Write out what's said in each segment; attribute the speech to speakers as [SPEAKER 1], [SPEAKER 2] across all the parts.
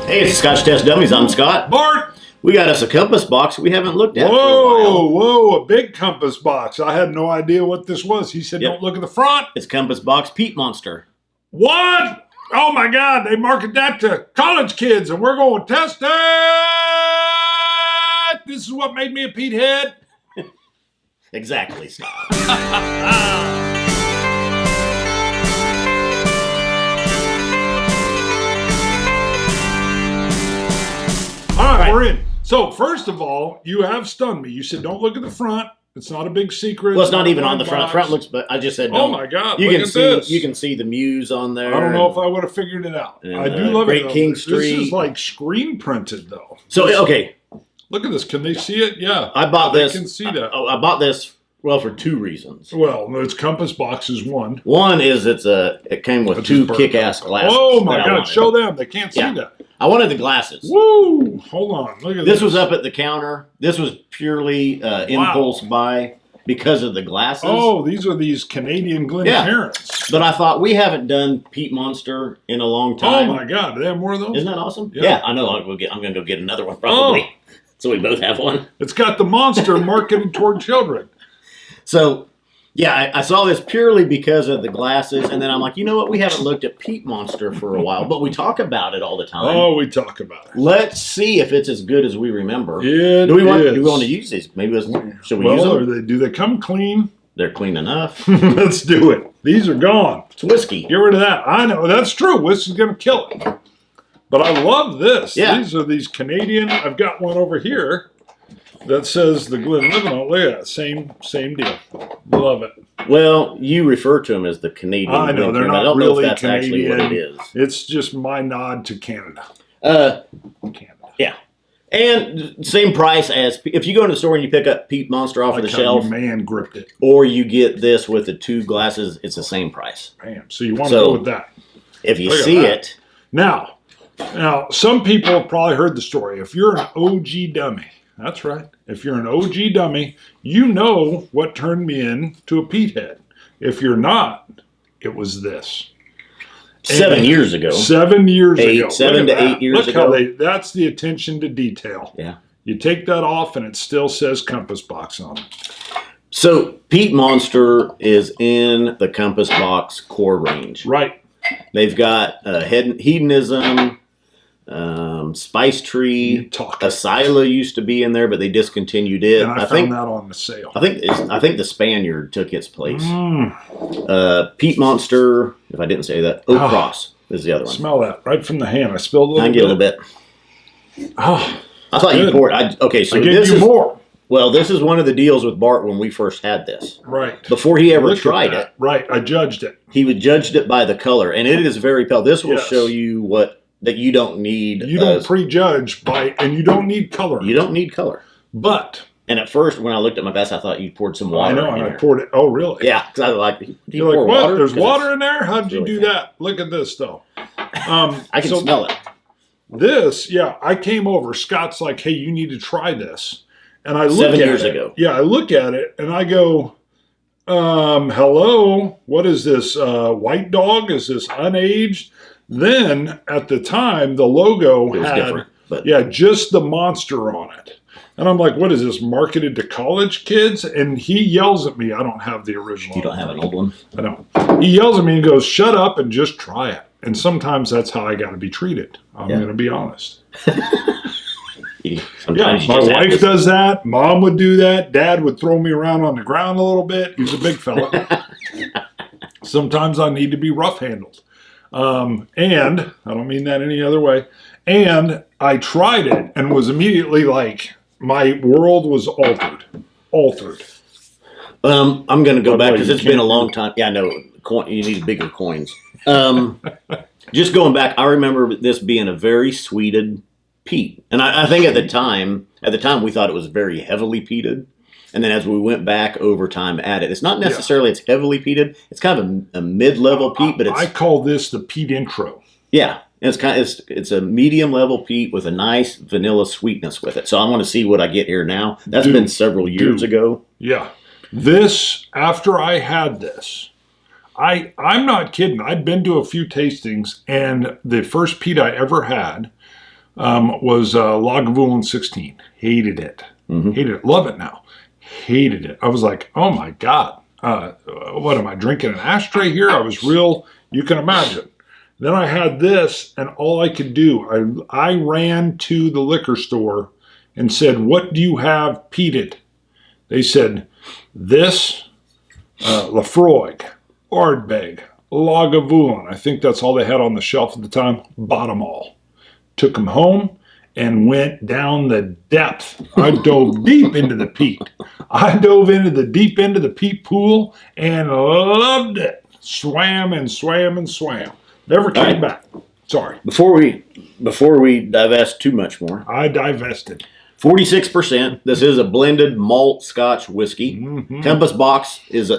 [SPEAKER 1] Hey, it's Scotch Test Dummies. I'm Scott.
[SPEAKER 2] Bart!
[SPEAKER 1] We got us a compass box we haven't looked at for a while.
[SPEAKER 2] Whoa, a big compass box. I had no idea what this was. He said, Don't look at the front.
[SPEAKER 1] It's compass box Peat Monster.
[SPEAKER 2] What? Oh, my God. They market that to college kids, and we're going to test it. This is what made me a Peat head.
[SPEAKER 1] Exactly, Scott.
[SPEAKER 2] All right, we're in. So, first of all, you have stunned me. You said, don't look at the front. It's not a big secret.
[SPEAKER 1] Well, it's not even on the front. Front looks, but I just said,
[SPEAKER 2] oh my God!
[SPEAKER 1] You
[SPEAKER 2] look
[SPEAKER 1] can
[SPEAKER 2] at
[SPEAKER 1] see,
[SPEAKER 2] this.
[SPEAKER 1] you can see the muse on there.
[SPEAKER 2] I don't know if I would have figured it out.
[SPEAKER 1] And,
[SPEAKER 2] I do love
[SPEAKER 1] Great
[SPEAKER 2] it.
[SPEAKER 1] King
[SPEAKER 2] This
[SPEAKER 1] Street.
[SPEAKER 2] is like screen printed, though.
[SPEAKER 1] So okay,
[SPEAKER 2] look at this. Can they see it? Yeah,
[SPEAKER 1] I bought this.
[SPEAKER 2] They can see that.
[SPEAKER 1] I bought this. Well, for two reasons.
[SPEAKER 2] Well, it's compass boxes. One
[SPEAKER 1] is it came with two kick-ass glasses.
[SPEAKER 2] Oh my God! Show them. They can't see that.
[SPEAKER 1] I wanted the glasses.
[SPEAKER 2] Woo! Hold on. Look at this.
[SPEAKER 1] This was up at the counter. This was purely impulse buy because of the glasses.
[SPEAKER 2] Oh, these are these Canadian Glencairns.
[SPEAKER 1] But I thought we haven't done Peat Monster in a long time.
[SPEAKER 2] Oh my God! Do they have more of those?
[SPEAKER 1] Isn't that awesome? Yeah, I know. I'm going to go get another one probably. So we both have one.
[SPEAKER 2] It's got the monster marketed toward children.
[SPEAKER 1] So, yeah, I saw this purely because of the glasses, and then I'm like, you know what? We haven't looked at Peat Monster for a while, but we talk about it all the time.
[SPEAKER 2] Oh, we talk about it.
[SPEAKER 1] Let's see if it's as good as we remember.
[SPEAKER 2] Do
[SPEAKER 1] we want to use these? Maybe should we use them?
[SPEAKER 2] Do they come clean?
[SPEAKER 1] They're clean enough.
[SPEAKER 2] Let's do it. These are gone.
[SPEAKER 1] It's whiskey.
[SPEAKER 2] Get rid of that. I know that's true. Whiskey's gonna kill it. But I love this.
[SPEAKER 1] Yeah.
[SPEAKER 2] These are these Canadian. I've got one over here that says the Glenlivet. Look at that. Same deal. Love it.
[SPEAKER 1] Well, you refer to them as the Canadian.
[SPEAKER 2] I know they're not
[SPEAKER 1] I don't
[SPEAKER 2] really
[SPEAKER 1] know if that's
[SPEAKER 2] Canadian.
[SPEAKER 1] actually what it is.
[SPEAKER 2] It's just my nod to Canada.
[SPEAKER 1] Canada. Yeah. And same price as if you go into the store and you pick up Peat Monster off of the shelf.
[SPEAKER 2] Man gripped it.
[SPEAKER 1] Or you get this with the two glasses, it's the same price.
[SPEAKER 2] Bam. So you want to go with that.
[SPEAKER 1] If you see it.
[SPEAKER 2] Now, some people have probably heard the story. If you're an OG dummy, that's right. If you're an OG dummy, you know what turned me into a Peat head. If you're not, it was this.
[SPEAKER 1] 7 years ago.
[SPEAKER 2] 7 years ago.
[SPEAKER 1] 7 to 8 years ago.
[SPEAKER 2] That's the attention to detail.
[SPEAKER 1] Yeah.
[SPEAKER 2] You take that off and it still says compass box on it. So
[SPEAKER 1] Peat Monster is in the compass box core range.
[SPEAKER 2] Right.
[SPEAKER 1] They've got Hedonism, Spice Tree, Asila used to be in there, but they discontinued it.
[SPEAKER 2] And I found that on the sale.
[SPEAKER 1] I think the Spaniard took its place. Peat Monster, if I didn't say that, Oak Cross is the other one.
[SPEAKER 2] Smell that right from the hand. I spilled a little bit.
[SPEAKER 1] I get a little bit.
[SPEAKER 2] Oh,
[SPEAKER 1] I thought you poured. Okay, so
[SPEAKER 2] I gave you more.
[SPEAKER 1] Well, this is one of the deals with Bart when we first had this.
[SPEAKER 2] Right.
[SPEAKER 1] Before he ever tried it.
[SPEAKER 2] Right. I judged it.
[SPEAKER 1] He judged it by the color, and it is very pale. This will show you that you don't need.
[SPEAKER 2] You don't prejudge and you don't need color.
[SPEAKER 1] You don't need color.
[SPEAKER 2] But.
[SPEAKER 1] And at first, when I looked at my vest, I thought you poured some water.
[SPEAKER 2] I know, and I poured it. Oh, really?
[SPEAKER 1] Yeah, because I was like,
[SPEAKER 2] you're like, what? Water? There's water in there? How did you do that? Look at this, though.
[SPEAKER 1] I can smell it.
[SPEAKER 2] This, I came over. Scott's like, hey, you need to try this. And I look
[SPEAKER 1] 7 years ago.
[SPEAKER 2] Yeah, I look at it and I go, hello, what is this? White dog? Is this unaged? Then at the time, the logo had just the monster on it. And I'm like, what is this, marketed to college kids? And he yells at me. I don't have the original.
[SPEAKER 1] You don't have an old one?
[SPEAKER 2] I don't. He yells at me and goes, shut up and just try it. And sometimes that's how I got to be treated. I'm going to be honest. My wife does that. Mom would do that. Dad would throw me around on the ground a little bit. He's a big fella. Sometimes I need to be rough handled. And I don't mean that any other way. And I tried it and was immediately like, my world was altered.
[SPEAKER 1] I'm going to go back because it's been a long time. Yeah, I know. You need bigger coins. Just going back, I remember this being a very sweeted peat. And I think at the time we thought it was very heavily peated. And then as we went back over time at it, it's not necessarily it's heavily peated. It's kind of a mid-level peat, but
[SPEAKER 2] I call this the peat intro.
[SPEAKER 1] Yeah. And it's a medium level peat with a nice vanilla sweetness with it. So I want to see what I get here now. That's been several years ago.
[SPEAKER 2] Yeah. This, after I had this, I'm not kidding. I'd been to a few tastings, and the first peat I ever had was Lagavulin 16. Hated it. Hated it. Love it now. Hated it. I was like, oh my God. What am I drinking, an ashtray here? I was real, you can imagine. Then I had this, and all I could do, I ran to the liquor store and said, what do you have peated? They said, this, Lafroig, Ardbeg, Lagavulin. I think that's all they had on the shelf at the time. Bought them all. Took them home and went down the depth. I dove deep into the peat. I dove into the deep end of the peat pool and loved it. Swam and swam and swam. Never came back. Sorry.
[SPEAKER 1] Before we divest too much more,
[SPEAKER 2] I divested.
[SPEAKER 1] 46%. This is a blended malt Scotch whiskey. Compass Box is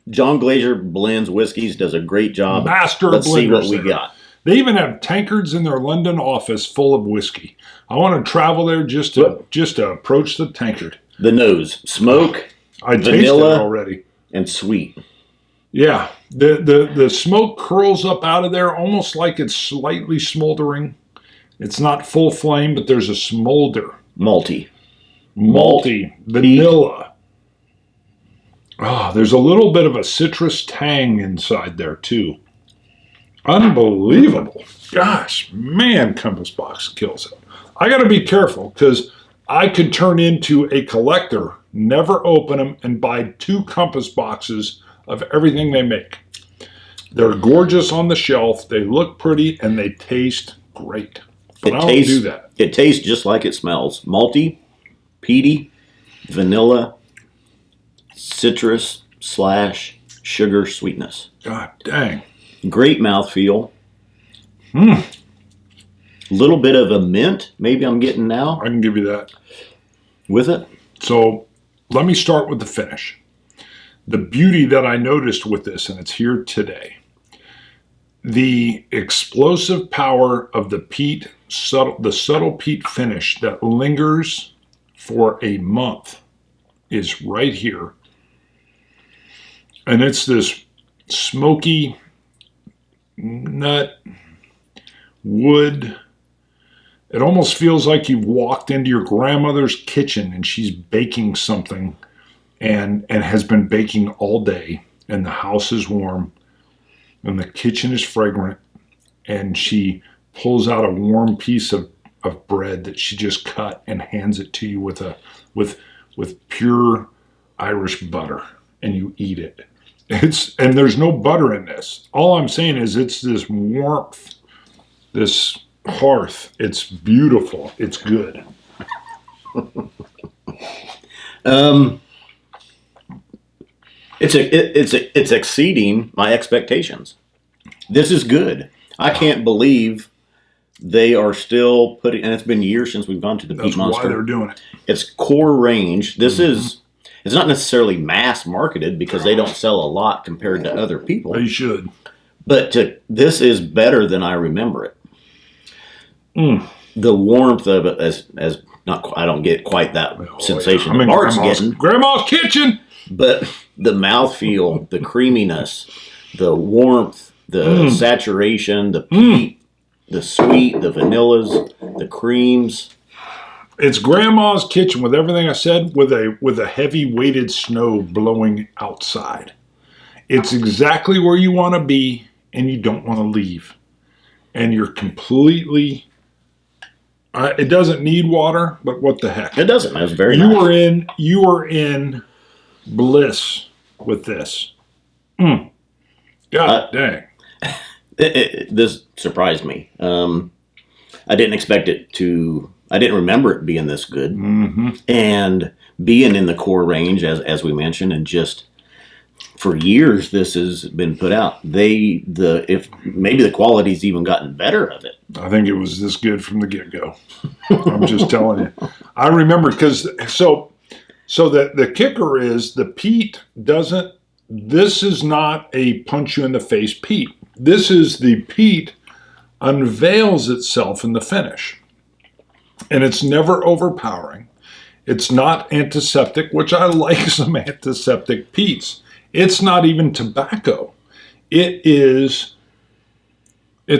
[SPEAKER 1] John Glaser blends whiskeys, does a great job.
[SPEAKER 2] Master
[SPEAKER 1] Let's
[SPEAKER 2] blenders
[SPEAKER 1] see what we
[SPEAKER 2] there.
[SPEAKER 1] got.
[SPEAKER 2] They even have tankards in their London office full of whiskey. I want to travel there just to approach the tankard.
[SPEAKER 1] The nose, smoke,
[SPEAKER 2] I tasted
[SPEAKER 1] vanilla,
[SPEAKER 2] it already.
[SPEAKER 1] and sweet.
[SPEAKER 2] Yeah, the smoke curls up out of there almost like it's slightly smoldering. It's not full flame, but there's a smolder.
[SPEAKER 1] Malty.
[SPEAKER 2] Vanilla. Oh, there's a little bit of a citrus tang inside there too. Unbelievable. Gosh, man, Compass Box kills it. I got to be careful because I could turn into a collector, never open them, and buy 2 Compass Boxes of everything they make. They're gorgeous on the shelf. They look pretty, and they taste great. But I don't do that.
[SPEAKER 1] It tastes just like it smells. Malty, peaty, vanilla, citrus / sugar sweetness.
[SPEAKER 2] God dang.
[SPEAKER 1] Great mouthfeel. Little bit of a mint, maybe I'm getting now
[SPEAKER 2] I can give you that.
[SPEAKER 1] with it.
[SPEAKER 2] So let me start with the finish. The beauty that I noticed with this, and it's here today, the explosive power of the peat, the subtle peat finish that lingers for a month is right here. And it's this smoky nut, wood. It almost feels like you've walked into your grandmother's kitchen and she's baking something and has been baking all day, and the house is warm and the kitchen is fragrant, and she pulls out a warm piece of bread that she just cut and hands it to you with pure Irish butter, and you eat it. And there's no butter in this. All I'm saying is it's this warmth, this hearth. It's beautiful. It's good.
[SPEAKER 1] It's exceeding my expectations. This is good. I can't believe they are still putting, and it's been years since we've gone to the Peat
[SPEAKER 2] That's
[SPEAKER 1] Monster.
[SPEAKER 2] why they're doing it.
[SPEAKER 1] It's core range. This is, it's not necessarily mass marketed because they don't sell a lot compared to other people.
[SPEAKER 2] They should.
[SPEAKER 1] But this is better than I remember it. The warmth of it, as not, I don't get quite that sensation that Mark's getting.
[SPEAKER 2] Grandma's kitchen.
[SPEAKER 1] But the mouthfeel, the creaminess, the warmth, the saturation, the peat, the sweet, the vanillas, the creams.
[SPEAKER 2] It's Grandma's kitchen with everything I said, with a heavy weighted snow blowing outside. It's exactly where you want to be, and you don't want to leave. And you're completely. It doesn't need water, but what the heck?
[SPEAKER 1] It doesn't. That's very nice.
[SPEAKER 2] You are in bliss with this. God dang.
[SPEAKER 1] This surprised me. I didn't expect it to. I didn't remember it being this good, and being in the core range, as we mentioned, and just for years this has been put out. If maybe the quality's even gotten better of it.
[SPEAKER 2] I think it was this good from the get-go. I'm just telling you. I remember because so the kicker is the peat doesn't. This is not a punch you in the face peat. This is the peat unveils itself in the finish. And it's never overpowering. It's not antiseptic, which I like some antiseptic peats. It's not even tobacco. it's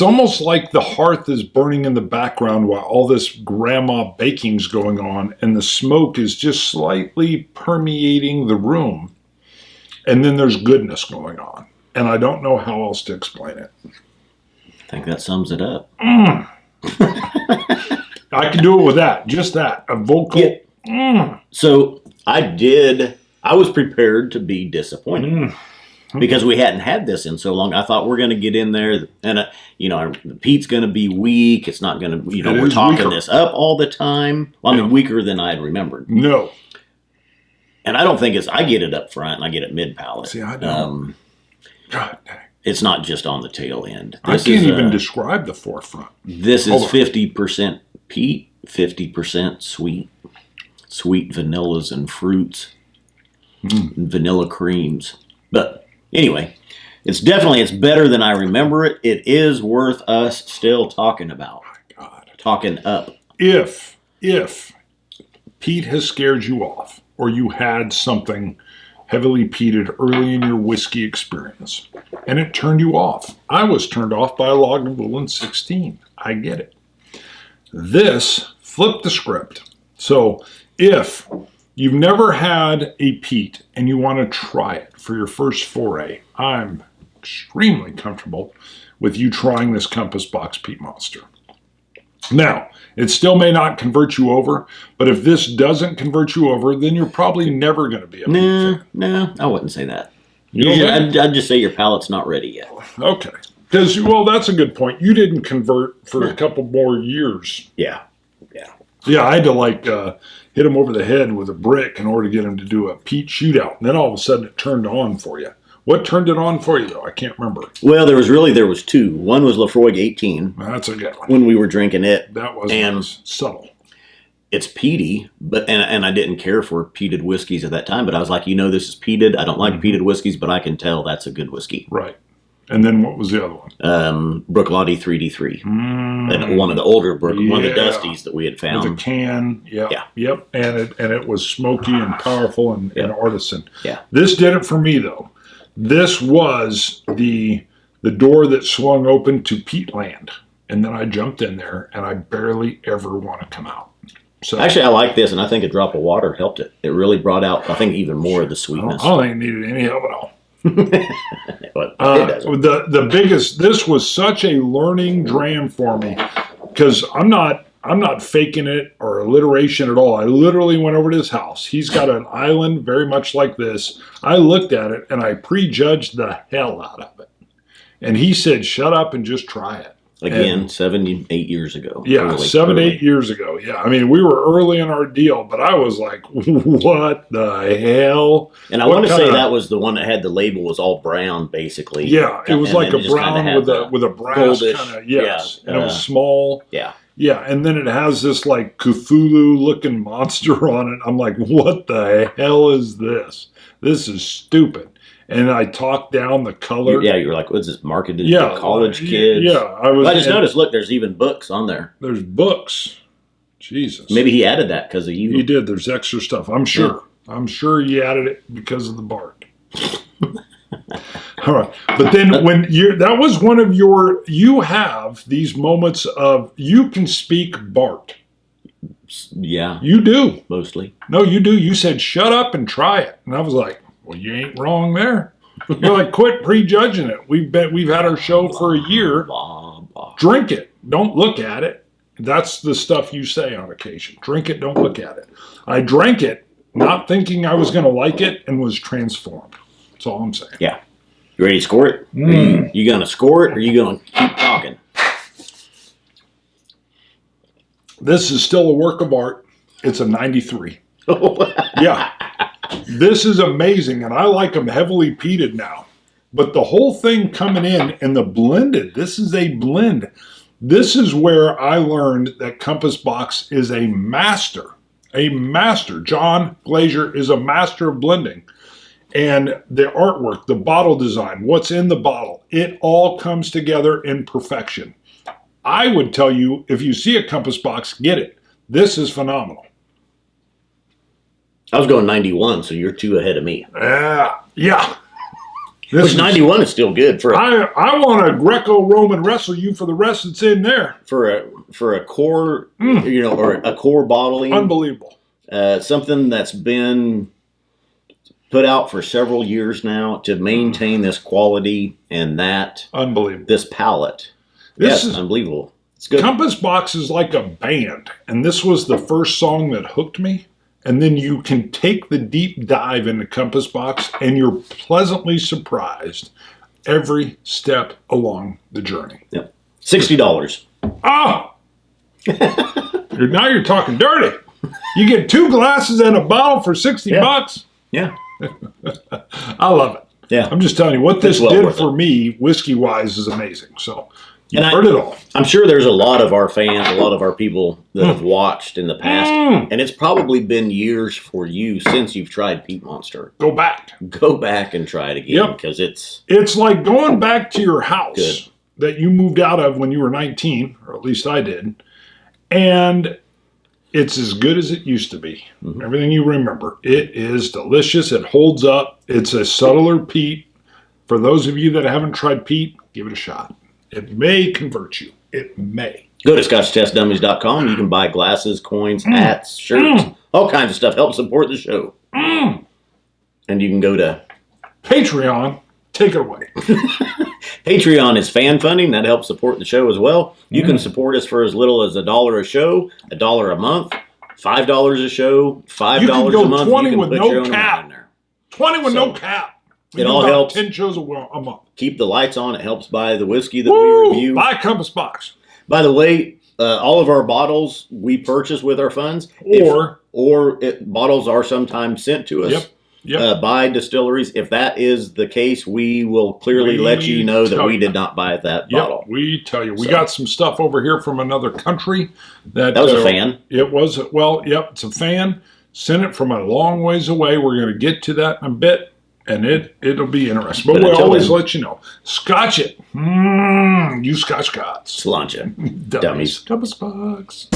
[SPEAKER 2] almost like the hearth is burning in the background while all this grandma baking's going on, and the smoke is just slightly permeating the room. And then there's goodness going on. And I don't know how else to explain it.
[SPEAKER 1] I think that sums it up.
[SPEAKER 2] I can do it with that. Just that. A vocal.
[SPEAKER 1] Yeah. So I was prepared to be disappointed. Because we hadn't had this in so long. I thought we're going to get in there and, the peat's going to be weak. It's not going to, we're talking weaker. This up all the time. Well, I mean, weaker than I had remembered.
[SPEAKER 2] No.
[SPEAKER 1] And I don't think I get it up front and I get it mid-palate.
[SPEAKER 2] See, I don't. God dang.
[SPEAKER 1] It's not just on the tail end.
[SPEAKER 2] I can't even describe the forefront.
[SPEAKER 1] This is 50% peat, 50% sweet. Sweet vanillas and fruits. And vanilla creams. But anyway, it's better than I remember it. It is worth us still talking about.
[SPEAKER 2] Oh my God.
[SPEAKER 1] Talking up.
[SPEAKER 2] If peat has scared you off, or you had something heavily peated early in your whiskey experience, and it turned you off. I was turned off by a Lagavulin 16. I get it. This flipped the script. So if you've never had a peat and you want to try it for your first foray, I'm extremely comfortable with you trying this Compass Box Peat Monster. Now, it still may not convert you over, but if this doesn't convert you over, then you're probably never going to be a peat fan.
[SPEAKER 1] No, I wouldn't say that.
[SPEAKER 2] I'd
[SPEAKER 1] just say your palate's not ready yet.
[SPEAKER 2] Okay. Because, that's a good point. You didn't convert for a couple more years.
[SPEAKER 1] Yeah.
[SPEAKER 2] Yeah, I had to hit him over the head with a brick in order to get him to do a peat shootout. And then all of a sudden it turned on for you. What turned it on for you, though? I can't remember.
[SPEAKER 1] Well, there was two. One was Lafroig 18.
[SPEAKER 2] That's a good one.
[SPEAKER 1] When we were drinking it.
[SPEAKER 2] That was subtle.
[SPEAKER 1] It's peaty, and I didn't care for peated whiskeys at that time, but I was like, this is peated. I don't like peated whiskeys, but I can tell that's a good whiskey.
[SPEAKER 2] Right. And then what was the other one?
[SPEAKER 1] Bruichladdich 3D3. And one of the older one of the Dusties that we had found.
[SPEAKER 2] With a can. Yep. And it was smoky and powerful and artisan.
[SPEAKER 1] Yeah.
[SPEAKER 2] This did it for me, though. This was the door that swung open to Peatland. And then I jumped in there, and I barely ever want to come out. So
[SPEAKER 1] actually, I like this, and I think a drop of water helped it. It really brought out, I think, even more of the sweetness.
[SPEAKER 2] I don't think it needed any help at all.
[SPEAKER 1] But
[SPEAKER 2] the biggest, this was such a learning dram for me, because I'm not faking it or alliteration at all. I literally went over to his house. He's got an island very much like this. I looked at it and I prejudged the hell out of it. And he said, shut up and just try it.
[SPEAKER 1] Again, 7, 8 years ago.
[SPEAKER 2] Yeah, early. 8 years ago. Yeah, I mean, we were early in our deal, but I was like, what the hell?
[SPEAKER 1] And I want to say that was the one that had the label was all brown, basically.
[SPEAKER 2] Yeah, it was like a brown with a brass kind of, yes. And it was small.
[SPEAKER 1] Yeah.
[SPEAKER 2] Yeah, and then it has this like Cthulhu-looking monster on it. I'm like, what the hell is this? This is stupid. And I talked down the color.
[SPEAKER 1] Yeah, you were like, what's this marketed to college kids?
[SPEAKER 2] Yeah, I
[SPEAKER 1] just noticed, look, there's even books on there.
[SPEAKER 2] There's books. Jesus.
[SPEAKER 1] Maybe he added that because of you.
[SPEAKER 2] He did. There's extra stuff. I'm sure. Yeah. I'm sure he added it because of the Bart. All right. But then that was one of you have these moments of, you can speak Bart.
[SPEAKER 1] Yeah.
[SPEAKER 2] You do.
[SPEAKER 1] Mostly.
[SPEAKER 2] No, you do. You said, shut up and try it. And I was like, well, you ain't wrong there. You're like, quit prejudging it. We've had our show for a year. Drink it. Don't look at it. That's the stuff you say on occasion. Drink it. Don't look at it. I drank it, not thinking I was going to like it, and was transformed. That's all I'm saying.
[SPEAKER 1] Yeah. You ready to score it? You going to score it, or are you going to keep talking?
[SPEAKER 2] This is still a work of art. It's a 93. Yeah. This is amazing, and I like them heavily peated now. But the whole thing coming in and the blended, this is a blend. This is where I learned that Compass Box is a master. A master. John Glazier is a master of blending. And the artwork, the bottle design, what's in the bottle, it all comes together in perfection. I would tell you, if you see a Compass Box, get it. This is phenomenal.
[SPEAKER 1] I was going 91, so you're 2 ahead of me.
[SPEAKER 2] Yeah.
[SPEAKER 1] Which 91 is still good for
[SPEAKER 2] I want to Greco-Roman wrestle you for the rest that's in there.
[SPEAKER 1] For a core, or a core bottling.
[SPEAKER 2] Unbelievable.
[SPEAKER 1] Something that's been put out for several years now to maintain this quality and
[SPEAKER 2] unbelievable.
[SPEAKER 1] This palate. This is unbelievable. It's good.
[SPEAKER 2] Compass Box is like a band, and this was the first song that hooked me. And then you can take the deep dive into Compass Box, and you're pleasantly surprised every step along the journey.
[SPEAKER 1] Yep. $60.
[SPEAKER 2] Oh! Now you're talking dirty. You get 2 glasses and a bottle for $60.
[SPEAKER 1] Yeah.
[SPEAKER 2] I love it.
[SPEAKER 1] Yeah.
[SPEAKER 2] I'm just telling you, what this did for me, whiskey-wise, is amazing. So you've heard it all.
[SPEAKER 1] I'm sure there's a lot of our fans, a lot of our people that have watched in the past, and it's probably been years for you since you've tried Peat Monster.
[SPEAKER 2] Go back
[SPEAKER 1] and try it again, because
[SPEAKER 2] it's like going back to your house that you moved out of when you were 19, or at least I did, and it's as good as it used to be. Mm-hmm. Everything you remember. It is delicious. It holds up. It's a subtler peat. For those of you that haven't tried peat, give it a shot. It may convert you. It may.
[SPEAKER 1] Go to ScotchTestDummies.com. You can buy glasses, coins, hats, shirts, all kinds of stuff. Help support the show. And you can go to
[SPEAKER 2] Patreon. Take it away.
[SPEAKER 1] Patreon is fan funding. That helps support the show as well. You can support us for as little as $1 a show, $1 a month, $5 a show, $5 a month.
[SPEAKER 2] 20
[SPEAKER 1] you can
[SPEAKER 2] with
[SPEAKER 1] put
[SPEAKER 2] no
[SPEAKER 1] your own
[SPEAKER 2] cap.
[SPEAKER 1] in there.
[SPEAKER 2] 20 with no cap.
[SPEAKER 1] It all helps.
[SPEAKER 2] 10 shows a month.
[SPEAKER 1] Keep the lights on. It helps buy the whiskey that we review.
[SPEAKER 2] Buy Compass Box.
[SPEAKER 1] By the way, all of our bottles we purchase with our funds, bottles are sometimes sent to us by distilleries. If that is the case, we will clearly let you know that we did not buy that bottle.
[SPEAKER 2] We tell you. We got some stuff over here from another country. That
[SPEAKER 1] was a fan.
[SPEAKER 2] It was, it's a fan. Sent it from a long ways away. We're going to get to that in a bit. And it'll be interesting. But we'll always let you know. Scotch It. You Scotch gods.
[SPEAKER 1] Sláinte.
[SPEAKER 2] Dummies. Compass Box.